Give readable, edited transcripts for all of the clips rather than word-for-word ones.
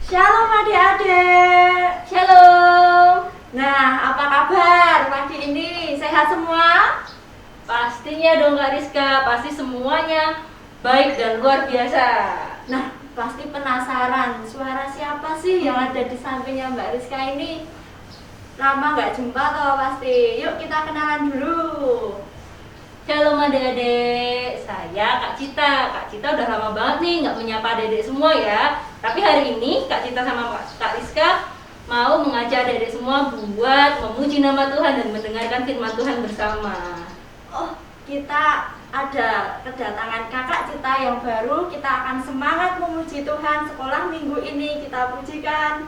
Shalom adik-adik. Shalom. Nah, apa kabar pagi ini? Sehat semua? Pastinya dong Kak Rizka, pasti semuanya baik dan luar biasa. Nah, pasti penasaran suara siapa sih yang ada di sampingnya Mbak Rizka ini? Lama nggak jumpa toh pasti. Yuk kita kenalan dulu. Shalom adik-adik, saya Kak Cita. Kak Cita udah lama banget nih nggak menyapa adik-adik semua ya. Tapi hari ini Kak Cita sama Kak Rizka mau mengajak adik-adik semua buat memuji nama Tuhan dan mendengarkan firman Tuhan bersama. Oh, kita ada kedatangan kakak Cita yang baru. Kita akan semangat memuji Tuhan. Sekolah minggu ini kita pujikan.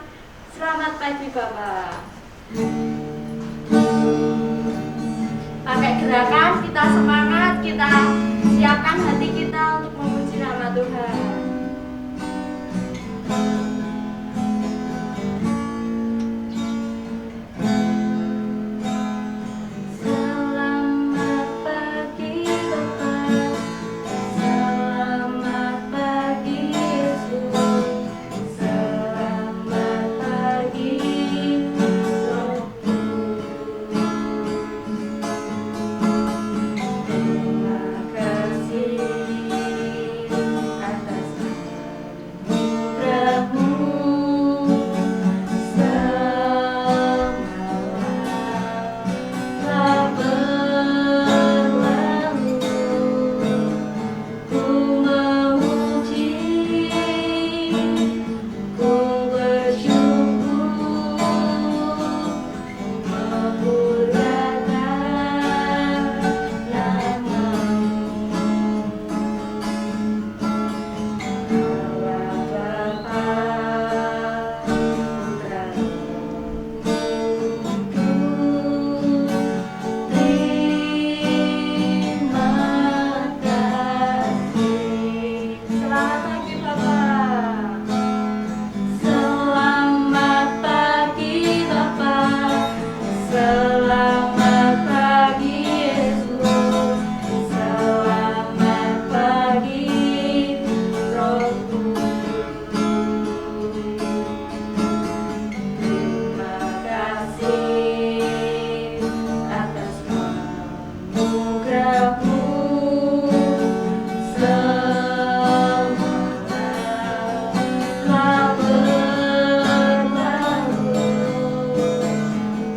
Selamat pagi Bapak. Pakai gerakan kita semangat, kita siapkan hati kita untuk memuji nama Tuhan. Selamat pagi Bapak, selamat pagi Yesus, selamat pagi Roh Kudus. Terima kasih atas anugerah-Mu semalam telah berlalu. Ku memuji, ku bersyukur, memuliakan nama-Mu. Allah Bapa, Putra, Roh Kudus, terima kasih. Selamat pagi Bapak. Selamat pagi Bapak, selamat pagi Yesus, selamat pagi Roh Kudus. Terima kasih atas anugerah-Mu semalam telah berlalu.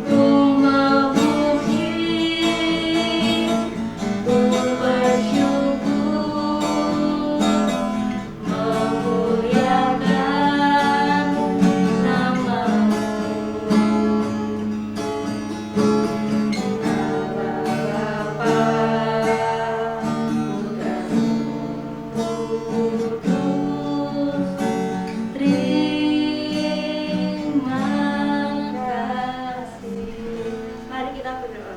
Ku memuji, ku bersyukur, memuliakan nama-Mu. Allah Bapa, Putra, Roh Kudus, terima kasih. Mari kita berdoa.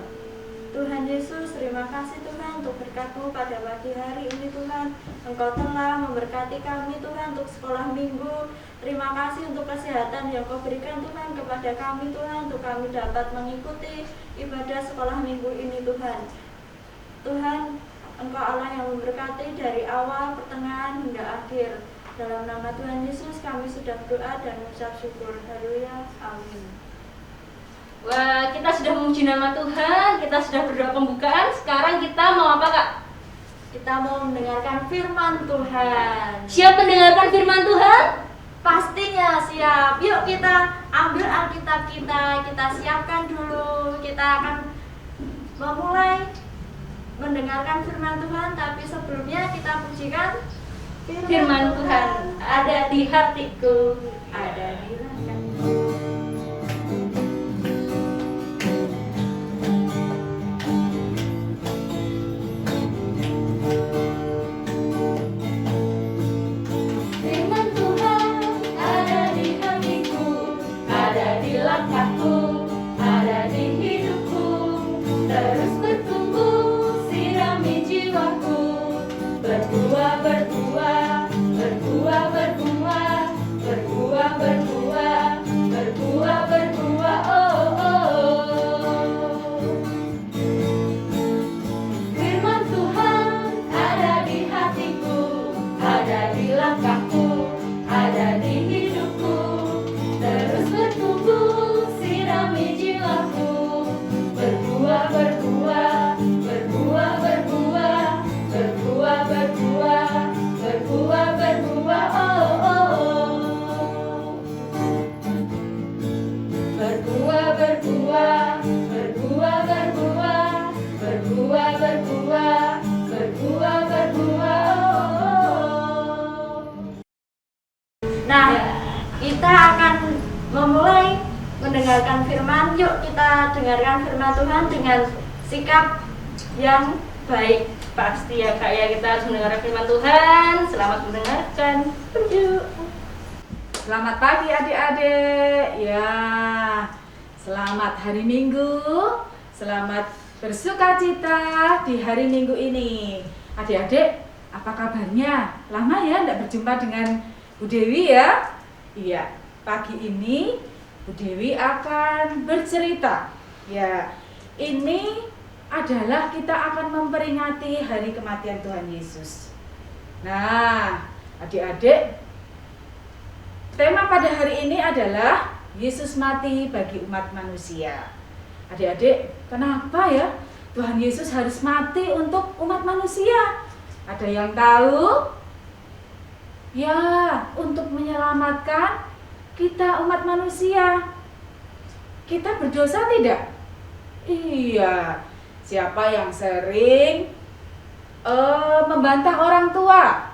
Tuhan Yesus, terima kasih Tuhan untuk berkat-Mu pada pagi hari ini Tuhan. Engkau telah memberkati kami Tuhan untuk sekolah minggu. Terima kasih untuk kesehatan yang Kau berikan Tuhan kepada kami Tuhan, untuk kami dapat mengikuti ibadah sekolah minggu ini Tuhan. Tuhan, Engkau Allah yang memberkati dari awal, pertengahan hingga akhir. Dalam nama Tuhan Yesus kami sudah berdoa dan mengucap syukur. Haleluya. Amin. Wah, kita sudah memuji nama Tuhan, kita sudah berdoa pembukaan. Sekarang kita mau apa Kak? Kita mau mendengarkan firman Tuhan. Siap mendengarkan firman Tuhan? Pastinya siap. Yuk kita ambil Alkitab kita siapkan dulu. Kita akan memulai mendengarkan firman Tuhan, tapi sebelumnya kita pujikan Firman Tuhan ada di hatiku, ada di langit. Firman Tuhan ada di hatiku, ada di langkahku, ada di hidupku. Terus bertumbuh, sirami jiwaku. Berbuah, berbuah, berbuah, berbuah, berbuah, mendengarkan firman. Yuk kita dengarkan firman Tuhan dengan sikap yang baik. Pasti ya Kak ya, kita harus mendengarkan firman Tuhan. Selamat mendengarkan. Yuk. Selamat pagi adik-adik. Ya, selamat hari Minggu. Selamat bersukacita di hari Minggu ini. Adik-adik, apa kabarnya? Lama ya tidak berjumpa dengan Bu Dewi ya? Iya, pagi ini Bu Dewi akan bercerita. Ya, ini adalah kita akan memperingati hari kematian Tuhan Yesus. Nah, adik-adik, tema pada hari ini adalah Yesus mati bagi umat manusia. Adik-adik, kenapa ya Tuhan Yesus harus mati untuk umat manusia? Ada yang tahu? Ya, untuk menyelamatkan kita umat manusia. Kita berdosa tidak? Iya. Siapa yang sering membantah orang tua?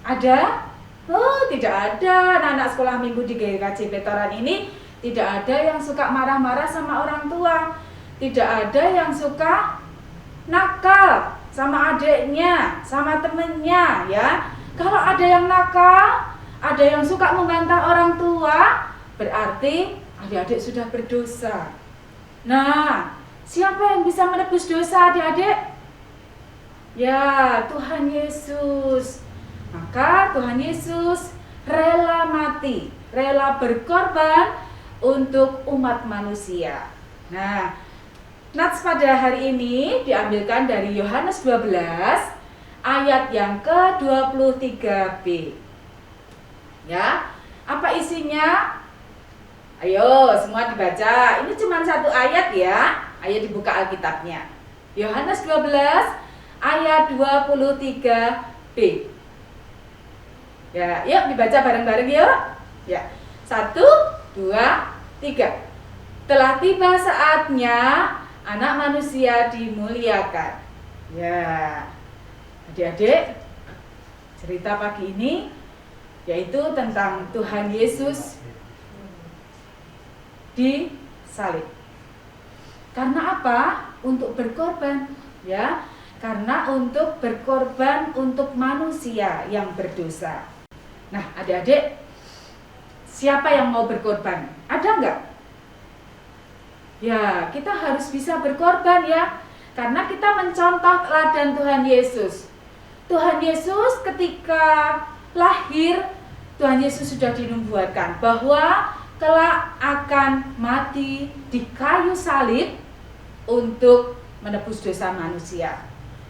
Ada? Oh, tidak ada. Anak-anak sekolah minggu di GKJ Petoran ini tidak ada yang suka marah-marah sama orang tua. Tidak ada yang suka nakal sama adiknya, sama temennya ya. Kalau ada yang nakal, ada yang suka membantah orang tua, berarti adik-adik sudah berdosa. Nah, siapa yang bisa menebus dosa adik-adik? Ya, Tuhan Yesus. Maka Tuhan Yesus rela mati, rela berkorban untuk umat manusia. Nah, nats pada hari ini diambilkan dari Yohanes 12 ayat yang ke-23b. Ya, apa isinya? Ayo semua dibaca. Ini cuma satu ayat ya. Ayo dibuka Alkitabnya. Yohanes 12 ayat 23b. Ya, yuk dibaca bareng-bareng yuk. Ya. 1, 2, 3. Telah tiba saatnya Anak Manusia dimuliakan. Ya. Adik-adik, cerita pagi ini yaitu tentang Tuhan Yesus disalib. Karena apa? Untuk berkorban, ya. Karena untuk berkorban untuk manusia yang berdosa. Nah, adik-adik, siapa yang mau berkorban? Ada enggak? Ya, kita harus bisa berkorban ya. Karena kita mencontoh teladan Tuhan Yesus. Tuhan Yesus ketika lahir, Tuhan Yesus sudah dinubuatkan bahwa kelak akan mati di kayu salib untuk menebus dosa manusia.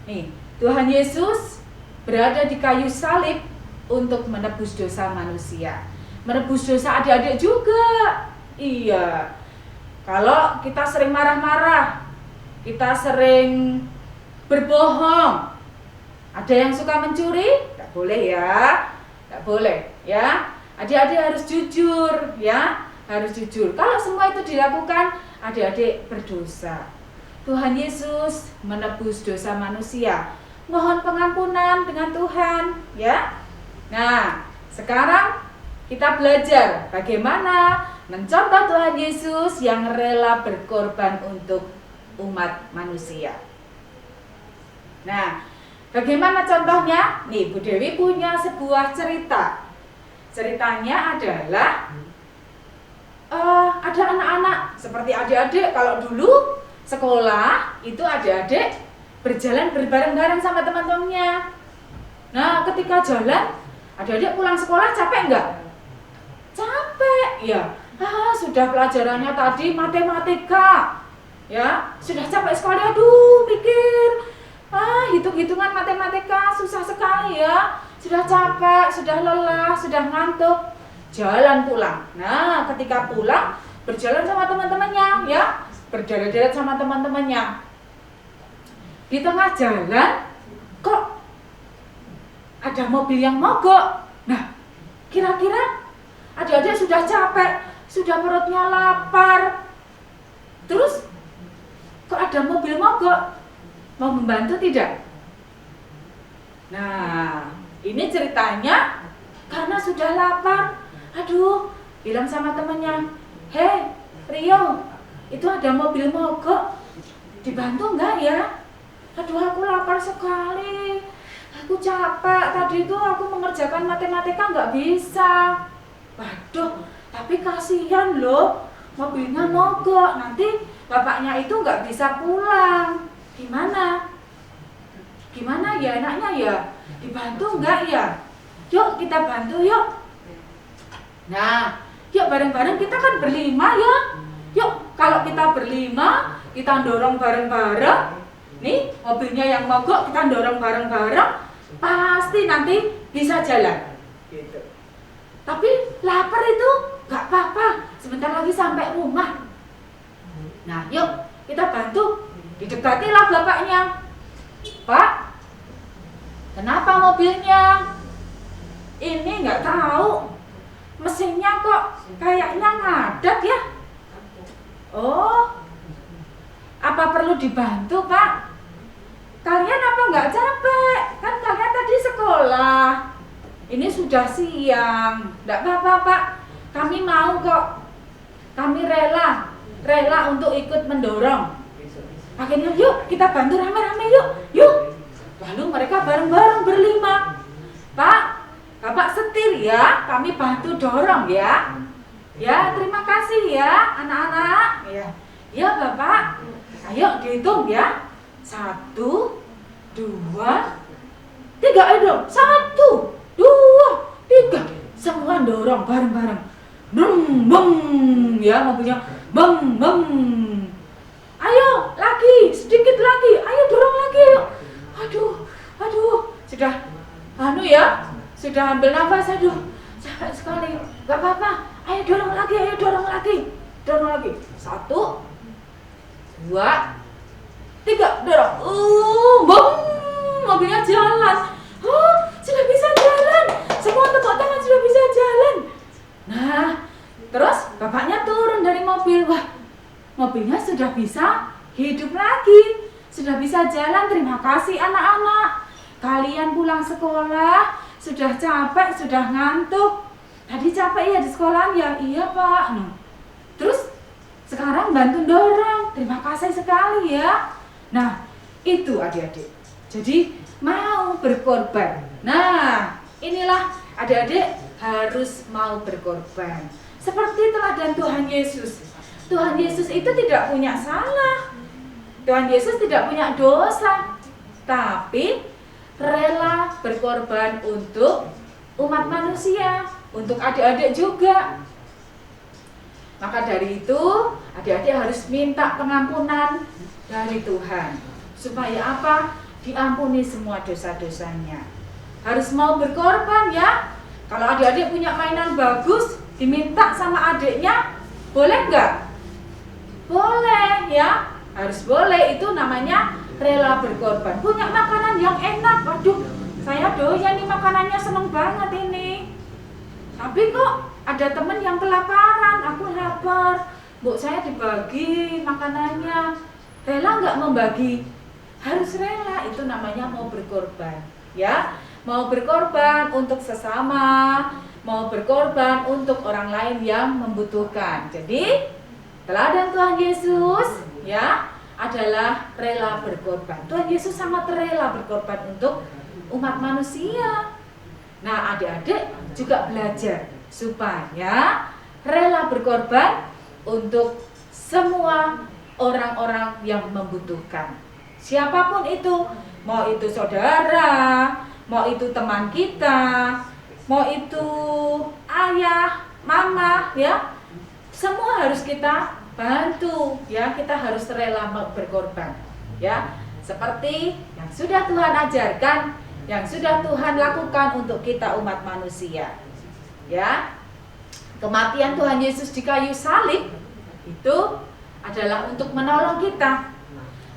Nih, Tuhan Yesus berada di kayu salib untuk menebus dosa manusia. Menebus dosa adik-adik juga. Iya. Kalau kita sering marah-marah, kita sering berbohong, ada yang suka mencuri, tidak boleh ya. Tidak boleh ya. Adik-adik harus jujur ya, harus jujur. Kalau semua itu dilakukan, adik-adik berdosa. Tuhan Yesus menebus dosa manusia. Mohon pengampunan dengan Tuhan ya. Nah, sekarang kita belajar bagaimana mencontoh Tuhan Yesus yang rela berkorban untuk umat manusia. Nah, bagaimana contohnya? Nih, Bu Dewi punya sebuah cerita. Ceritanya adalah ada anak-anak seperti adik-adik. Kalau dulu sekolah itu adik-adik berjalan berbareng-bareng sama teman-temannya. Nah, ketika jalan, adik-adik pulang sekolah capek enggak? Capek, ya. Sudah pelajarannya tadi matematika. Ya, sudah capek sekali, aduh, pikir. Hitung-hitungan matematika susah sekali ya. Sudah capek, sudah lelah, sudah ngantuk. Jalan pulang. Nah, ketika pulang berjalan sama teman-temannya ya, berderet-deret sama teman-temannya. Di tengah jalan kok ada mobil yang mogok. Nah, kira-kira adik-adik sudah capek, sudah perutnya lapar. Terus kok ada mobil mogok? Mau membantu tidak? Nah, ini ceritanya karena sudah lapar. Aduh, bilang sama temannya, Hei, Rio, itu ada mobil mogok. Dibantu enggak ya? Aduh, aku lapar sekali. Aku capek. Tadi itu aku mengerjakan matematika nggak bisa. Waduh, tapi kasihan loh. Mobilnya mogok. Nanti bapaknya itu nggak bisa pulang. Gimana? Gimana ya enaknya ya? Dibantu enggak ya? Yuk kita bantu yuk. Nah, yuk bareng-bareng, kita kan berlima ya. Yuk, kalau kita berlima, kita dorong bareng-bareng. Nih, mobilnya yang mogok kita dorong bareng-bareng, pasti nanti bisa jalan. Gitu. Tapi lapar itu nggak apa-apa, sebentar lagi sampai rumah. Nah, yuk kita bantu. Didekatilah bapaknya. Pak, kenapa mobilnya? Ini nggak tahu. Mesinnya kok kayaknya ngadat ya. Oh, apa perlu dibantu, Pak? Kalian apa nggak capek? Kan kalian tadi sekolah. Ini sudah siang. Nggak apa-apa, Pak. Kami mau kok. Kami rela untuk ikut mendorong. Akhirnya yuk kita bantu rame-rame yuk. Yuk. Lalu mereka bareng-bareng berlima. Pak, Bapak setir ya, kami bantu dorong ya. Ya, terima kasih ya anak-anak. Ya Bapak. Ayo dihitung ya. 1, 2, 3. Ayo dong. 1, 2, 3. Semua dorong bareng-bareng. Beng, beng. Ya, mobilnya beng, beng. Ayo lagi, sedikit lagi. Ayo dorong lagi. Aduh. Sudah ya. Sudah ambil nafas, aduh, capek sekali. Gak apa-apa, ayo dorong lagi. 1, 2, 3, dorong. Bang, mobilnya jalan. Oh, sudah bisa jalan. Semua tepuk tangan, sudah bisa jalan. Nah, terus bapaknya turun dari mobil. Wah, mobilnya sudah bisa hidup lagi. Sudah bisa jalan, terima kasih anak-anak. Kalian pulang sekolah sudah capek, sudah ngantuk. Tadi capek ya di sekolahan ya? Iya Pak. Nah, terus sekarang bantu dorong. Terima kasih sekali ya. Nah, itu adik-adik. Jadi mau berkorban. Nah, inilah adik-adik harus mau berkorban. Seperti teladan Tuhan Yesus. Tuhan Yesus itu tidak punya salah. Tuhan Yesus tidak punya dosa. Tapi rela berkorban untuk umat manusia, untuk adik-adik juga. Maka dari itu, adik-adik harus minta pengampunan dari Tuhan. Supaya apa? Diampuni semua dosa-dosanya. Harus mau berkorban ya. Kalau adik-adik punya mainan bagus, diminta sama adiknya, boleh nggak? Boleh ya. Harus boleh, itu namanya rela berkorban. Punya makanan yang enak, waduh, saya doyan nih makanannya, seneng banget ini. Tapi kok ada temen yang kelaparan, aku lapar. Bu, saya dibagi makanannya. Rela nggak membagi? Harus rela, itu namanya mau berkorban. Ya, mau berkorban untuk sesama, mau berkorban untuk orang lain yang membutuhkan. Jadi, teladan Tuhan Yesus, ya, adalah rela berkorban. Tuhan Yesus sangat rela berkorban untuk umat manusia. Nah, adik-adik juga belajar supaya rela berkorban untuk semua orang-orang yang membutuhkan. Siapapun itu, mau itu saudara, mau itu teman kita, mau itu ayah, mama, ya, semua harus kita bantu, ya. Kita harus rela berkorban, ya, seperti yang sudah Tuhan ajarkan, yang sudah Tuhan lakukan untuk kita umat manusia, ya. Kematian Tuhan Yesus di kayu salib itu adalah untuk menolong kita,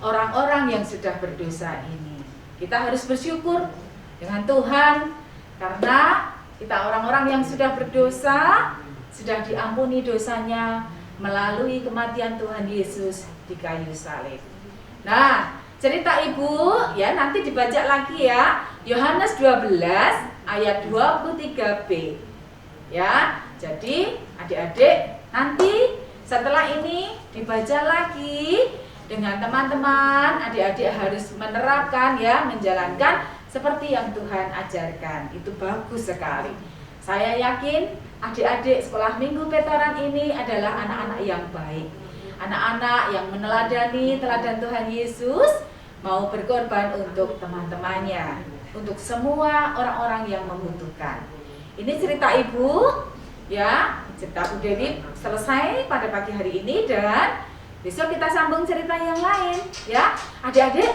orang-orang yang sudah berdosa ini. Kita harus bersyukur dengan Tuhan karena kita orang-orang yang sudah berdosa sudah diampuni dosanya melalui kematian Tuhan Yesus di kayu salib. Nah, cerita Ibu ya nanti dibaca lagi ya. Yohanes 12 ayat 23b. Ya. Jadi, adik-adik nanti Setelah ini dibaca lagi dengan teman-teman, adik-adik harus menerapkan ya, menjalankan seperti yang Tuhan ajarkan. Itu bagus sekali. Saya yakin adik-adik sekolah minggu Petoran ini adalah anak-anak yang baik. Anak-anak yang meneladani teladan Tuhan Yesus, mau berkorban untuk teman-temannya, untuk semua orang-orang yang membutuhkan. Ini cerita Ibu, ya, cerita Bu Dewi selesai pada pagi hari ini, dan besok kita sambung cerita yang lain, ya. Adik-adik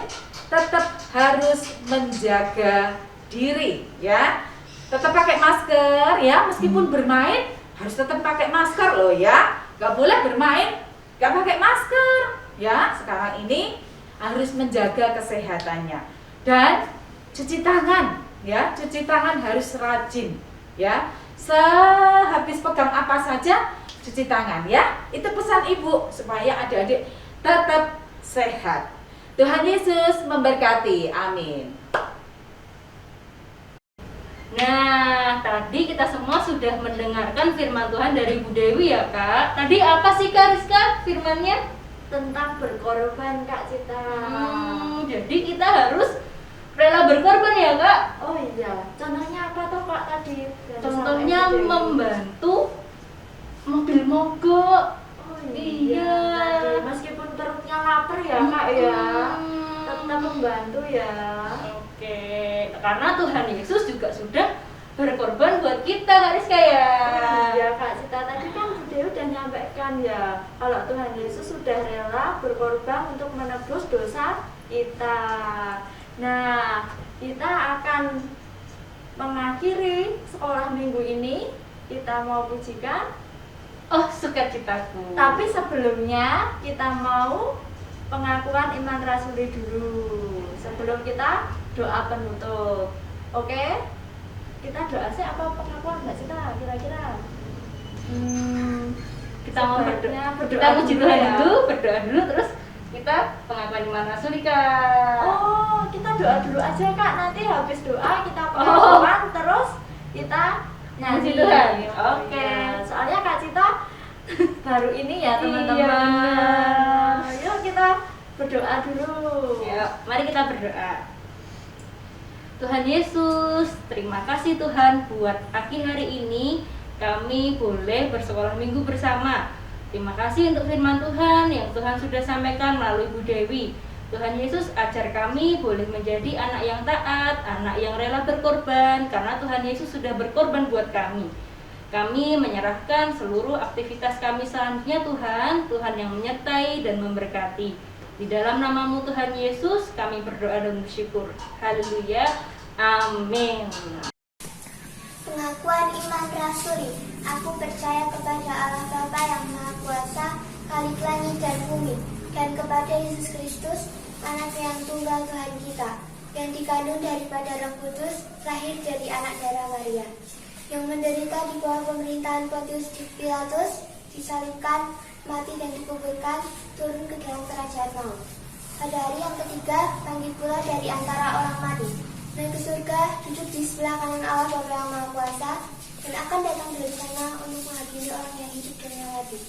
tetap harus menjaga diri, ya. Tetap pakai masker, ya. Meskipun bermain harus tetap pakai masker loh, ya. Gak boleh bermain gak pakai masker, ya. Sekarang ini harus menjaga kesehatannya dan cuci tangan, ya. Cuci tangan harus rajin, ya. Sehabis pegang apa saja cuci tangan, ya. Itu pesan Ibu supaya adik-adik tetap sehat. Tuhan Yesus memberkati. Amin. Nah, tadi kita semua sudah mendengarkan firman Tuhan dari Bu Dewi ya Kak. Tadi apa sih Kak Rizka firmannya? Tentang berkorban, Kak Cita. Jadi kita harus rela berkorban ya Kak. Oh iya, contohnya apa toh Kak tadi? Contohnya membantu mobil mogok. Oh Iya. tadi meskipun perutnya lapar ya Kak ya, tetap membantu ya. Oke, karena Tuhan Yesus juga sudah berkorban buat kita Kak Rizka ya. Iya Kak Cita, tadi kan dia udah nyampaikan ya, kalau Tuhan Yesus sudah rela berkorban untuk menebus dosa kita. Nah, kita akan mengakhiri sekolah minggu ini. Kita mau pujikan, Oh, sukacitaku. tapi sebelumnya kita mau pengakuan iman rasuli dulu. Sebelum kita doa penutup. Oke? Kita doa sih apa pengakuan Mbak Cita kira-kira? Kita mau Sebaiknya berdoa, berdoa kita puji dulu Tuhan ya. dulu, berdoa dulu, terus kita pengakuan iman rasuli Kak. Oh, kita doa dulu aja Kak. Nanti habis doa kita pengakuan, terus kita nyanyi. Puji Tuhan. Oh, Oke. iya. Soalnya Kak Cita baru ini ya teman-teman. Iya. Yuk kita berdoa dulu. Yuk, mari kita berdoa. Tuhan Yesus, terima kasih Tuhan buat pagi hari ini kami boleh bersekolah minggu bersama. Terima kasih untuk firman Tuhan yang Tuhan sudah sampaikan melalui Bu Dewi. Tuhan Yesus ajar kami boleh menjadi anak yang taat, anak yang rela berkorban, karena Tuhan Yesus sudah berkorban buat kami. Kami menyerahkan seluruh aktivitas kami selanjutnya Tuhan, Tuhan yang menyertai dan memberkati. Di dalam namamu Tuhan Yesus, kami berdoa dan bersyukur. Haleluya. Amin. Pengakuan iman rasuli. Aku percaya kepada Allah Bapa yang Maha Kuasa, Khalik langit dan bumi, dan kepada Yesus Kristus, Anak yang tunggal Tuhan kita, yang dikandung daripada Roh Kudus, lahir dari anak darah Maria, yang menderita di bawah pemerintahan Pontius Pilatus, disalibkan, mati dan dikuburkan, turun ke dalam kerajaan maut. Pada hari yang ketiga, bangkit pula dari antara orang mati, naik ke surga, duduk di sebelah kanan Allah Bapa yang Maha Kuasa, dan akan datang dari sana untuk menghadiri orang yang hidup dan yang mati.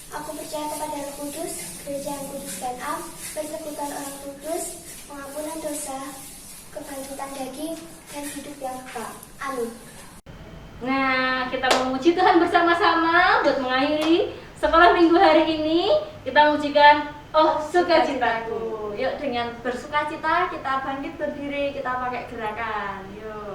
Aku percaya kepada Roh Kudus, gereja yang kudus dan am, persekutuan orang kudus, pengampunan dosa, kebangkitan daging, dan hidup yang kekal. Amin. Nah, kita memuji Tuhan bersama-sama buat mengakhiri sekolah minggu hari ini. Kita memujikan Oh Sukacitaku. Yuk dengan bersukacita kita bangkit berdiri, kita pakai gerakan. Yuk.